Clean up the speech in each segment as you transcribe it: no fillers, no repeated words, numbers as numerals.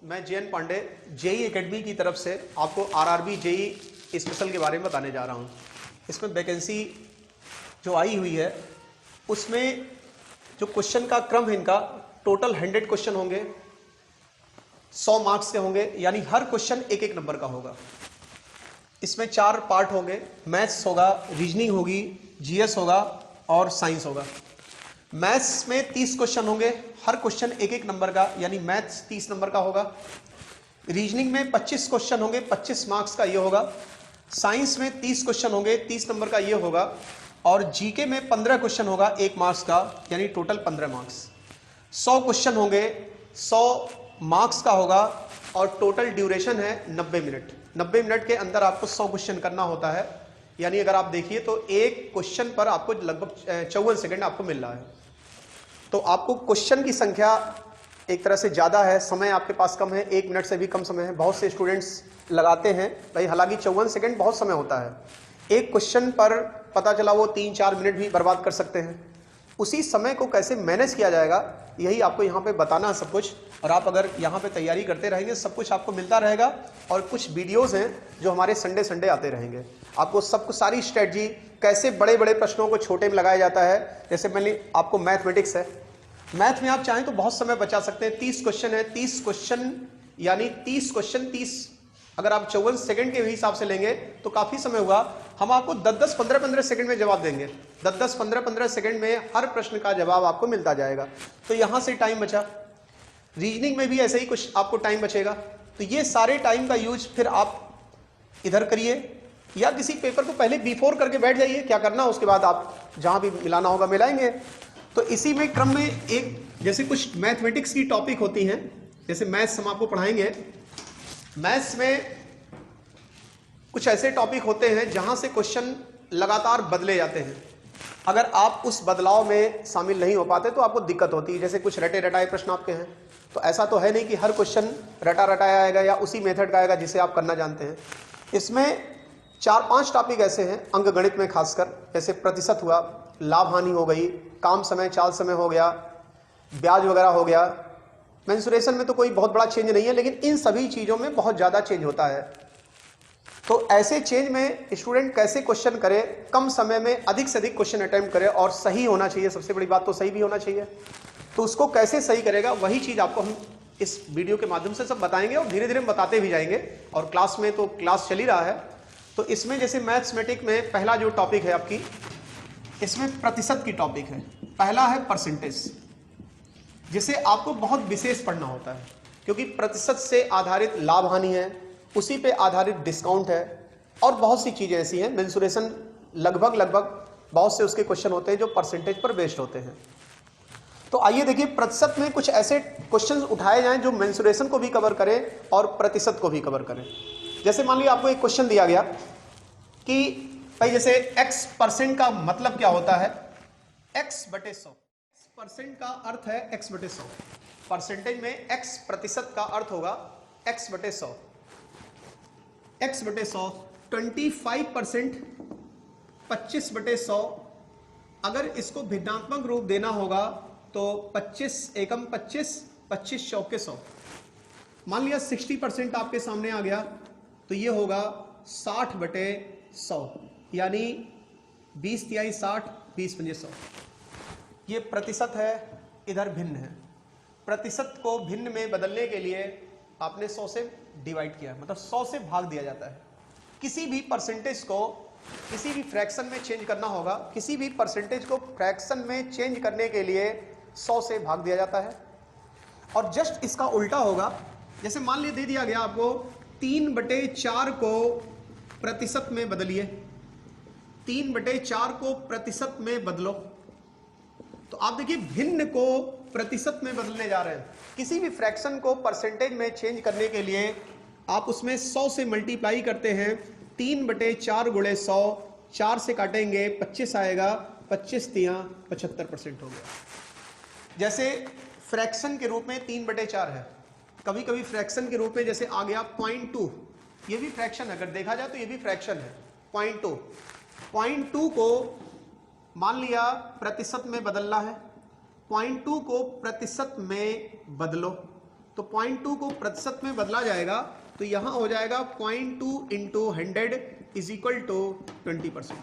मैं JN Pandey JEE academy की तरफ से आपको RRB जेई स्पेशल के बारे में बताने जा रहा हूँ। इसमें वैकेंसी जो आई हुई है उसमें जो क्वेश्चन का क्रम है इनका टोटल 100 क्वेश्चन होंगे, 100 मार्क्स के होंगे, यानी हर क्वेश्चन एक एक नंबर का होगा। इसमें 4 पार्ट होंगे, मैथ्स होगा, रीजनिंग होगी, GS होगा और साइंस होगा। मैथ्स में 30 क्वेश्चन होंगे, हर क्वेश्चन एक एक नंबर का, यानी मैथ्स 30 नंबर का होगा। रीजनिंग में 25 क्वेश्चन होंगे, 25 मार्क्स का ये होगा। साइंस में 30 क्वेश्चन होंगे, 30 नंबर का ये होगा। और जीके में 15 क्वेश्चन होगा 1 मार्क्स का, यानी टोटल 15 मार्क्स। 100 क्वेश्चन होंगे, 100 मार्क्स का होगा और टोटल ड्यूरेशन है 90 मिनट। 90 मिनट के अंदर आपको 100 क्वेश्चन करना होता है, यानी अगर आप देखिए तो एक क्वेश्चन पर आपको लगभग 54 सेकंड आपको मिल रहा है। तो आपको क्वेश्चन की संख्या एक तरह से ज़्यादा है, समय आपके पास कम है, 1 मिनट से भी कम समय है। बहुत से स्टूडेंट्स लगाते हैं भाई, हालांकि 54 सेकंड बहुत समय होता है। एक क्वेश्चन पर पता चला वो 3-4 मिनट भी बर्बाद कर सकते हैं। उसी समय को कैसे मैनेज किया जाएगा, यही आपको यहाँ पे बताना है सब कुछ। और आप अगर यहाँ पे तैयारी करते रहेंगे सब कुछ आपको मिलता रहेगा। और कुछ वीडियोस हैं जो हमारे संडे आते रहेंगे, आपको सब कुछ सारी स्ट्रेटजी कैसे बड़े बड़े प्रश्नों को छोटे में लगाया जाता है। जैसे मैंने आपको मैथमेटिक्स है, मैथ में आप चाहें तो बहुत समय बचा सकते हैं। 30 क्वेश्चन है, 30 क्वेश्चन यानी 30 क्वेश्चन 30, अगर आप 54 सेकंड के हिसाब से लेंगे तो काफी समय हुआ। हम आपको 10-10, 15-15 सेकंड में जवाब देंगे। 10-10, 15-15 सेकंड में हर प्रश्न का जवाब आपको मिलता जाएगा, तो यहां से टाइम बचा। रीजनिंग में भी ऐसे ही कुछ आपको टाइम बचेगा। तो ये सारे टाइम का यूज फिर आप इधर करिए, या किसी पेपर को पहले बिफोर करके बैठ जाइए, क्या करना उसके बाद आप जहां भी मिलाना होगा मिलाएंगे। तो इसी में क्रम में एक जैसे कुछ मैथमेटिक्स की टॉपिक होती हैं, जैसे मैथ्स हम आपको पढ़ाएंगे। मैथ्स में कुछ ऐसे टॉपिक होते हैं जहां से क्वेश्चन लगातार बदले जाते हैं। अगर आप उस बदलाव में शामिल नहीं हो पाते तो आपको दिक्कत होती है। जैसे कुछ रटे रटाए प्रश्न आपके हैं, तो ऐसा तो है नहीं कि हर क्वेश्चन रटा रटाया आएगा या उसी मेथड का आएगा जिसे आप करना जानते हैं। इसमें 4-5 टॉपिक ऐसे हैं अंकगणित में खासकर, जैसे प्रतिशत हुआ, लाभ हानि हो गई, काम समय चाल समय हो गया, ब्याज वगैरह हो गया। मेंसुरेशन में तो कोई बहुत बड़ा चेंज नहीं है, लेकिन इन सभी चीज़ों में बहुत ज़्यादा चेंज होता है। तो ऐसे चेंज में स्टूडेंट कैसे क्वेश्चन करे, कम समय में अधिक से अधिक क्वेश्चन अटेम्प्ट करे, और सही होना चाहिए। सबसे बड़ी बात तो सही भी होना चाहिए। तो उसको कैसे सही करेगा, वही चीज़ आपको हम इस वीडियो के माध्यम से सब बताएंगे, और धीरे धीरे हम बताते भी जाएंगे। और क्लास में तो क्लास चल ही रहा है। तो इसमें जैसे मैथमेटिक्स में पहला जो टॉपिक है आपकी, इसमें प्रतिशत की टॉपिक है। पहला है परसेंटेज, जिसे आपको बहुत विशेष पढ़ना होता है, क्योंकि प्रतिशत से आधारित लाभ हानि है, उसी पे आधारित डिस्काउंट है, और बहुत सी चीजें ऐसी हैं। मेंसुरेशन लगभग बहुत से उसके क्वेश्चन होते हैं जो परसेंटेज पर बेस्ड होते हैं। तो आइए देखिए, प्रतिशत में कुछ ऐसे क्वेश्चन उठाए जाएं जो मेंसुरेशन को भी कवर करें और प्रतिशत को भी कवर करें। जैसे मान लीजिए आपको एक क्वेश्चन दिया गया कि भाई जैसे x% का मतलब क्या होता है, x/100। परसेंट का अर्थ है x/100। परसेंटेज में x प्रतिशत का अर्थ होगा x/100। x/100 25%, 25/100। अगर इसको भिन्नात्मक रूप देना होगा तो 25 एकम 25, 25 चौके 100। मान लिया 60% आपके सामने आ गया, तो ये होगा 60/100, यानी 20×3 60, 20×5 100। ये प्रतिशत है, इधर भिन्न है। प्रतिशत को भिन्न में बदलने के लिए आपने 100 से डिवाइड किया, मतलब 100 से भाग दिया जाता है। किसी भी परसेंटेज को किसी भी फ्रैक्शन में चेंज करना होगा, किसी भी परसेंटेज को फ्रैक्शन में चेंज करने के लिए 100 से भाग दिया जाता है। और जस्ट इसका उल्टा होगा, जैसे मान लीजिए दे दिया गया आपको 3/4 को प्रतिशत में बदलिए, 3/4 को प्रतिशत में बदलो। तो आप देखिए भिन्न को प्रतिशत में बदलने जा रहे हैं। किसी भी फ्रैक्शन को परसेंटेज में चेंज करने के लिए आप उसमें 100 से मल्टीप्लाई करते हैं। 3/4 × 100, 4 से काटेंगे 25 आएगा, 25×3 75% हो गया। जैसे फ्रैक्शन के रूप में 3/4 है, कभी कभी फ्रैक्शन के रूप में जैसे आ गया 0.2, ये भी फ्रैक्शन है, अगर देखा जाए तो ये भी फ्रैक्शन है। 0.2 को मान लिया प्रतिशत में बदलना है, 0.2 को प्रतिशत में बदलो, तो 0.2 को प्रतिशत में बदला जाएगा, तो यहां हो जाएगा 0.2 इंटू 100 इज इक्वल टू 20%।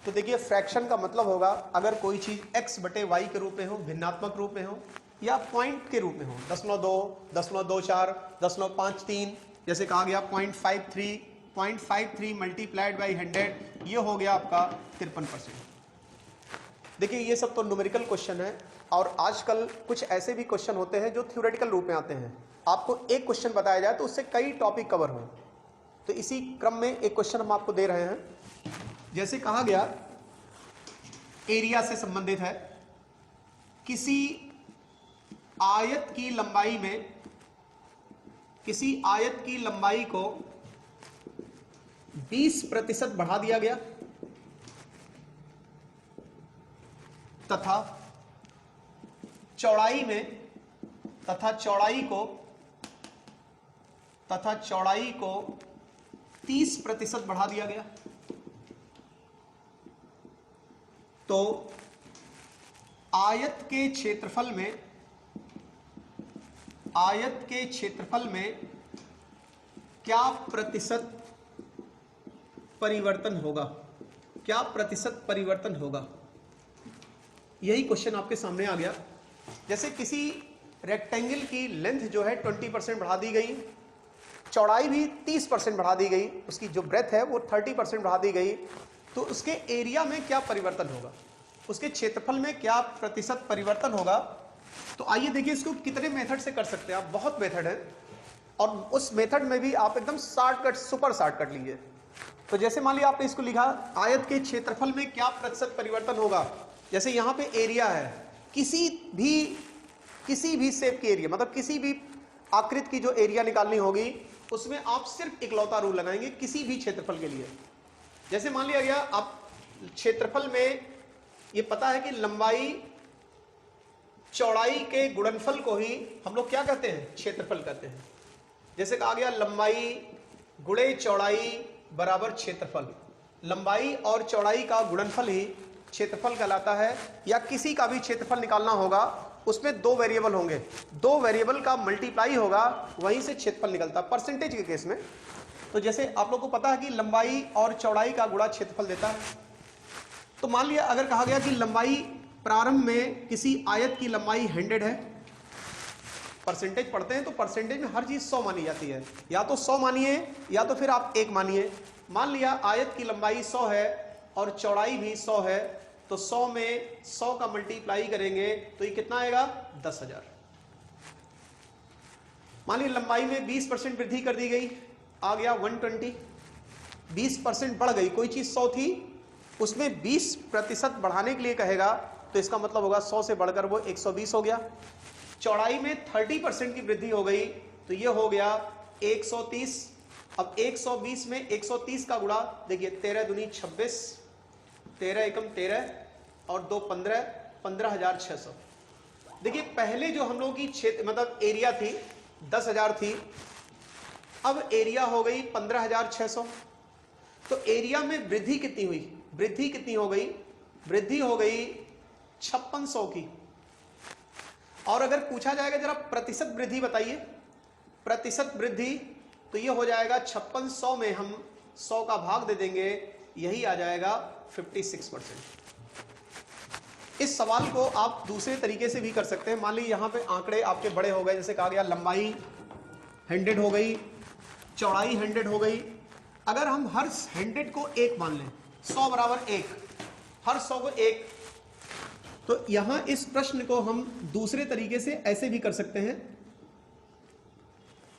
तो देखिए फ्रैक्शन का मतलब होगा अगर कोई चीज x बटे y के रूप में हो, भिन्नात्मक रूप में हो, या पॉइंट के रूप में हो, 0.2, 0.24, 0.53, जैसे कहा गया 0.53 मल्टीप्लाइड बाई 100, ये हो गया आपका 53%। देखिए ये सब तो न्यूमेरिकल क्वेश्चन है, और आजकल कुछ ऐसे भी क्वेश्चन होते हैं जो थ्योरेटिकल रूप में आते हैं। आपको एक क्वेश्चन बताया जाए तो उससे कई टॉपिक कवर हों। तो इसी क्रम में एक क्वेश्चन हम आपको दे रहे हैं, जैसे कहा गया एरिया से संबंधित है, किसी आयत की लंबाई को 20% बढ़ा दिया गया तथा चौड़ाई को 30% बढ़ा दिया गया, तो आयत के क्षेत्रफल में क्या प्रतिशत परिवर्तन होगा, यही क्वेश्चन आपके सामने आ गया। जैसे किसी रेक्टेंगल की लेंथ जो है 20% बढ़ा दी गई, चौड़ाई भी 30% बढ़ा दी गई, उसकी जो ब्रेथ है वो 30% बढ़ा दी गई, तो उसके एरिया में क्या परिवर्तन होगा, उसके क्षेत्रफल में क्या प्रतिशत परिवर्तन होगा। तो आइए देखिए इसको कितने मेथड से कर सकते हैं आप, बहुत मेथड है, और उस मेथड में भी आप एकदम शॉर्टकट, सुपर शॉर्टकट लीजिए। तो जैसे मान लिया आपने इसको लिखा आयत के क्षेत्रफल में क्या प्रतिशत परिवर्तन होगा, जैसे यहां पे एरिया है, किसी भी शेप की एरिया, मतलब किसी भी आकृति की जो एरिया निकालनी होगी उसमें आप सिर्फ इकलौता रूल लगाएंगे किसी भी क्षेत्रफल के लिए। जैसे मान लिया गया आप क्षेत्रफल में ये पता है कि लंबाई चौड़ाई के गुणनफल को ही हम लोग क्या कहते हैं, क्षेत्रफल कहते हैं। जैसे कहा गया लंबाई गुणे चौड़ाई बराबर क्षेत्रफल, लंबाई और चौड़ाई का गुणनफल ही क्षेत्रफल कहलाता है। या किसी का भी क्षेत्रफल निकालना होगा, उसमें दो वेरिएबल होंगे, दो वेरिएबल का मल्टीप्लाई होगा, वहीं से क्षेत्रफल निकलता है परसेंटेज के केस में। तो जैसे आप लोग को पता है कि लंबाई और चौड़ाई का गुणा क्षेत्रफल देता है। तो मान लिया अगर कहा गया कि लंबाई प्रारंभ में किसी आयत की लंबाई 100 है, परसेंटेज पढ़ते हैं तो परसेंटेज में हर चीज 100 मानी जाती है, या तो 100 मानिए या तो फिर आप 1 मानिए। मान लिया आयत की लंबाई 100 है और चौड़ाई भी 100 है, तो 100 में 100 का मल्टीप्लाई करेंगे तो ये कितना आएगा, 10,000। मान लीजिए लंबाई में 20% वृद्धि कर दी गई, आ गया 120, 20% बढ़ गई, कोई चीज 100 थी उसमें 20% बढ़ाने के लिए कहेगा, तो इसका मतलब होगा 100 से बढ़कर वो 120 हो गया। चौड़ाई में 30% की वृद्धि हो गई, तो ये हो गया 130। अब 120 में 130 का गुणा, देखिए 13 दूनी 26, 13 एकम 13 और 2 15, 15,600। देखिए पहले जो हम लोगों की क्षेत्र मतलब एरिया थी 10,000 थी, अब एरिया हो गई 15,600। तो एरिया में वृद्धि कितनी हुई, वृद्धि कितनी हो गई, वृद्धि हो गई 5600 की। और अगर पूछा जाएगा जरा प्रतिशत वृद्धि बताइए, प्रतिशत वृद्धि, तो ये हो जाएगा 5600 में हम 100 का भाग दे देंगे, यही आ जाएगा 56%। इस सवाल को आप दूसरे तरीके से भी कर सकते हैं। मान लीजिए यहाँ पे आंकड़े आपके बड़े हो गए, जैसे कहा गया लंबाई 100 हो गई, चौड़ाई 100 हो गई। अगर हम हर 100 को 1 मान लें, 100 बराबर 1, हर 100 को 1, तो यहां इस प्रश्न को हम दूसरे तरीके से ऐसे भी कर सकते हैं।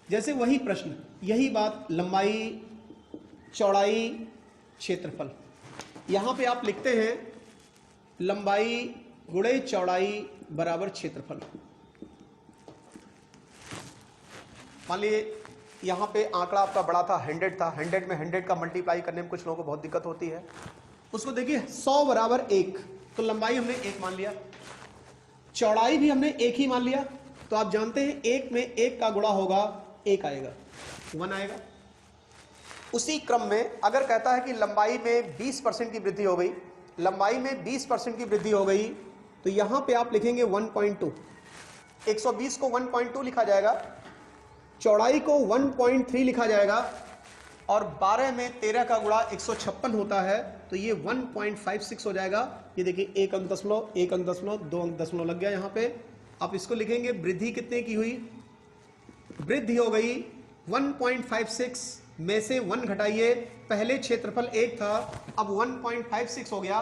जैसे वही प्रश्न, यही बात, लंबाई चौड़ाई क्षेत्रफल, यहां पे आप लिखते हैं लंबाई गुणे चौड़ाई बराबर क्षेत्रफल। मान लीजिए यहां पे आंकड़ा आपका बड़ा था, 100 था, 100 में 100 का मल्टीप्लाई करने में कुछ लोगों को बहुत दिक्कत होती है। उसको देखिए 100 बराबर 1, तो लंबाई हमने 1 मान लिया, चौड़ाई भी हमने 1 ही मान लिया। तो आप जानते हैं 1 में 1 का गुणा होगा, 1 आएगा, 1 आएगा। उसी क्रम में अगर कहता है कि लंबाई में 20% की वृद्धि हो गई, लंबाई में 20% की वृद्धि हो गई, तो यहां पे आप लिखेंगे 1.2। 120 को 1.2 लिखा जाएगा, चौड़ाई को 1.3 लिखा जाएगा, और 12 में 13 का गुणा 156 होता है, तो ये 1.56 हो जाएगा। ये देखिए 1 अंक दशमलव, 1 अंक दशमलव, 2 अंक दशमलव लग गया यहाँ पे। आप इसको लिखेंगे, वृद्धि कितने की हुई? वृद्धि हो गई 1.56 में से 1 घटाइए, पहले क्षेत्रफल 1 था, अब 1.56 हो गया,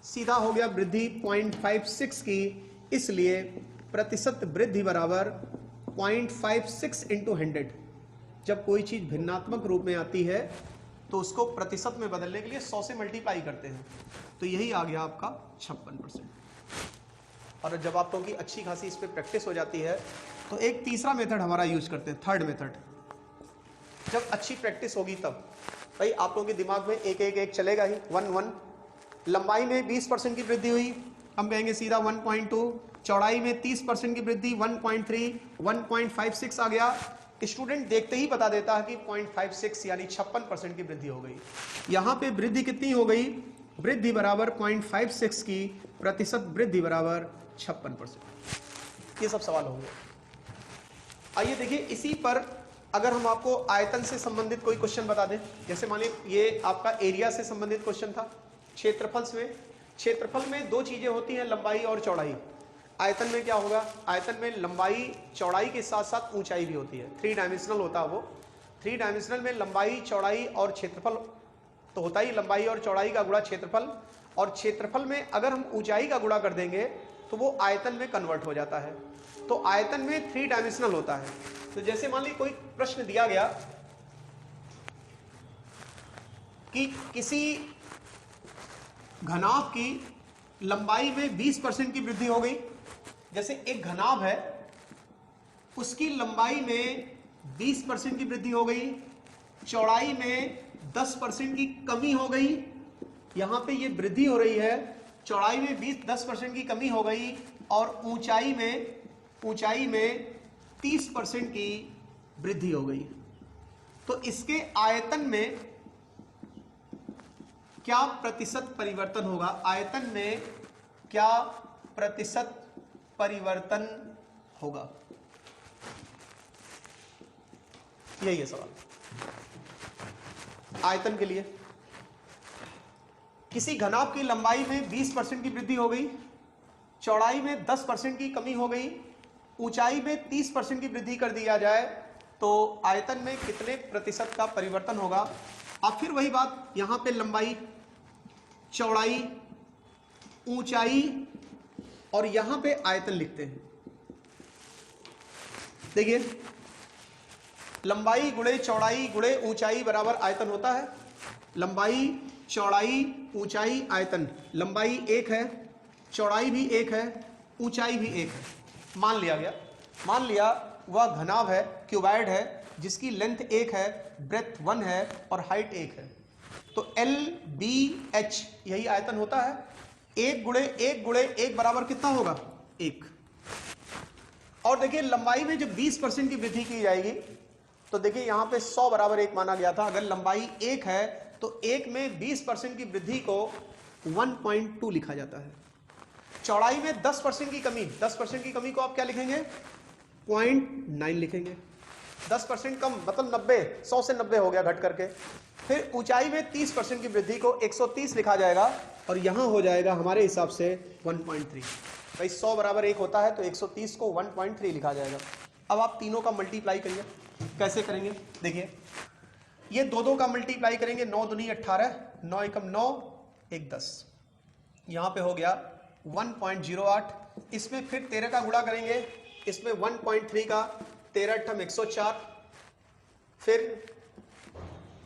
सीधा हो गया वृद्धि 0.56 की, इसलिए प्रतिशत वृद्धि बराबर 0.56 इंटू 100। जब कोई चीज भिन्नात्मक रूप में आती है तो उसको प्रतिशत में बदलने के लिए 100 से मल्टीप्लाई करते हैं, तो यही आ गया आपका 56%। और जब आप लोगों की अच्छी खासी इस पर प्रैक्टिस हो जाती है तो एक तीसरा मेथड हमारा यूज करते हैं, थर्ड मेथड। जब अच्छी प्रैक्टिस होगी तब भाई आप लोगों के दिमाग में एक एक एक चलेगा ही, 1 1। लंबाई में 20% की वृद्धि हुई, हम कहेंगे सीधा 1.2। चौड़ाई में 30% की वृद्धि 1.3, 1.56 आ गया। स्टूडेंट देखते ही बता देता है कि 0.56 यानी 56% की वृद्धि हो गई। यहां पे वृद्धि कितनी हो गई? वृद्धि बराबर 0.56 की, प्रतिशत वृद्धि बराबर 56%। ये सब सवाल होंगे। आइए देखिए, इसी पर अगर हम आपको आयतन से संबंधित कोई क्वेश्चन बता दें, जैसे मान लीजिए ये आपका एरिया से संबंधित क्वेश्चन था। क्षेत्रफल में दो चीजें होती हैं, लंबाई और चौड़ाई। आयतन में क्या होगा? आयतन में लंबाई चौड़ाई के साथ साथ ऊंचाई भी होती है, 3 डायमेंशनल होता है वो। 3 डायमेंशनल में लंबाई चौड़ाई और क्षेत्रफल तो होता ही, लंबाई और चौड़ाई का गुणा क्षेत्रफल, और क्षेत्रफल में अगर हम ऊंचाई का गुणा कर देंगे तो वो आयतन में कन्वर्ट हो जाता है। तो आयतन में 3 डायमेंशनल होता है। तो जैसे मान लीजिए कोई प्रश्न दिया गया कि किसी घनाभ की लंबाई में 20% की वृद्धि हो गई। जैसे एक घनाभ है, उसकी लंबाई में 20% की वृद्धि हो गई, चौड़ाई में 10% की कमी हो गई। यहां पे ये वृद्धि हो रही है, चौड़ाई में 10% की कमी हो गई, और ऊंचाई में 30% की वृद्धि हो गई। तो इसके आयतन में क्या प्रतिशत परिवर्तन होगा? आयतन में क्या प्रतिशत परिवर्तन होगा? यही है सवाल। आयतन के लिए किसी घनाभ की लंबाई में 20% की वृद्धि हो गई, चौड़ाई में 10% की कमी हो गई, ऊंचाई में 30% की वृद्धि कर दिया जाए, तो आयतन में कितने प्रतिशत का परिवर्तन होगा? अब फिर वही बात, यहां पे लंबाई, चौड़ाई, ऊंचाई और यहां पे आयतन लिखते हैं। देखिए, लंबाई गुणे चौड़ाई गुणे ऊंचाई बराबर आयतन होता है। लंबाई, चौड़ाई, ऊंचाई, आयतन। लंबाई 1 है, चौड़ाई भी 1 है, ऊंचाई भी 1 है। मान लिया वह घनाभ है, क्यूबॉइड है, जिसकी लेंथ 1 है, ब्रेथ 1 है और हाइट 1 है। तो LBH यही आयतन होता है। 1 गुणे 1 गुणे 1 बराबर कितना होगा? 1। और देखिए, लंबाई में जब 20% की वृद्धि की जाएगी तो देखिए यहां पे 100 बराबर 1 माना गया था। अगर लंबाई 1 है तो 1 में 20% की वृद्धि को 1.2 लिखा जाता है। चौड़ाई में 10% की कमी, 10% की कमी को आप क्या लिखेंगे? 0.9 लिखेंगे। 10% कम मतलब 90, 100 से 90 हो गया घट करके। फिर ऊंचाई में 30% की वृद्धि को 130 लिखा जाएगा, और यहां हो जाएगा हमारे हिसाब से 1.3। भाई 100 बराबर 1 होता है तो 130 को 1.3 लिखा जाएगा। अब आप तीनों का मल्टीप्लाई करिए। कैसे करेंगे? देखिए, ये दो का मल्टीप्लाई करेंगे, 9 दूनी 18, 9 एकम 9, 1 10। यहां पे हो गया 1.08। इसमें फिर 13 का गुणा करेंगे, इसमें 1.3 का 13 अट्ठम 104, फिर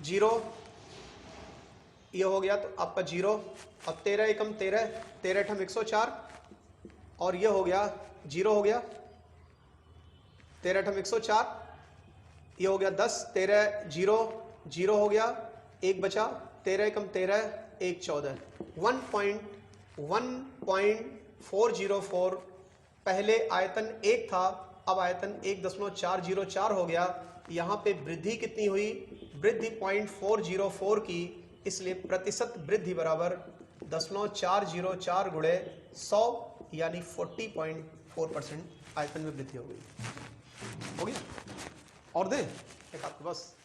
0, ये हो गया तो आपका 0। अब 13 एकम 13, 13 अट्ठम 104, और ये हो गया 0 हो गया, 13 अट्ठम 104, ये हो गया 10, 13 0 0 हो गया, 1 बचा, 13 एकम 13, 1 14। 1.404 पहले आयतन 1 था, अब आयतन 1.404 हो गया। यहाँ पे वृद्धि कितनी हुई? वृद्धि 0.404 की, इसलिए प्रतिशत वृद्धि बराबर 0.404 गुणे 100, यानी 40.4% आयतन में वृद्धि हो गई। हो गया? और दें एक आपके पास